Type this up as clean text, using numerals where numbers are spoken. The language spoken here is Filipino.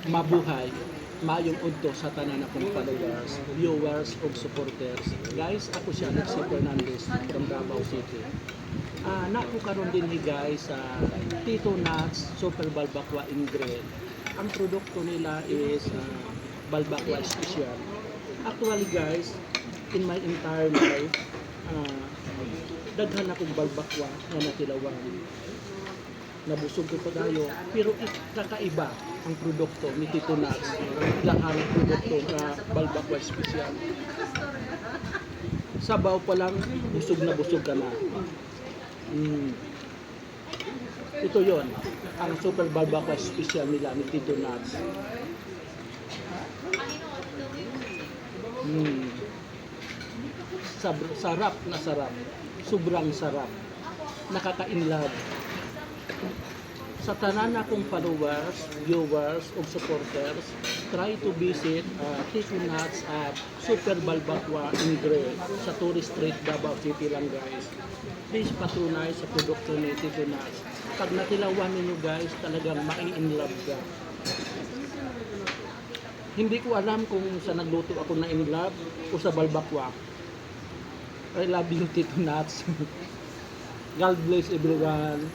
Mabuhay, maayong udto sa tanan akong followers, viewers ug supporters. Guys, ako si Alexi Fernandez from Davao City. Naako karon din guys sa Tito Nuts Super Balbakwa Ingred. Ang produkto nila is Balbakwa Special. Actually guys, in my entire life, daghan akong balbakwa nga natilawan. Nabusog ko dayo, pero kakaiba ang produkto ni Tito Nuts. Lahang produkto nga Balbakwa Special. Sabaw pa lang, busog ka na. Ito yon ang Super Balbakwa Special nila ni Tito Nuts. Sarap na sarap. Sobrang sarap. Nakaka-inlove. Sa tanan akong followers, viewers, ug supporters, try to visit Tito Nuts at Super Balbakwa Ingred sa Tourist Street, Davao City lang guys. Please patronize sa produkto ni Tito Nuts. Pag natilawan ninyo guys, talagang ma-in-love ka. Hindi ko alam kung sa nagluto ako na in love o sa balbakwa. I love you Tito Nuts. God bless everyone.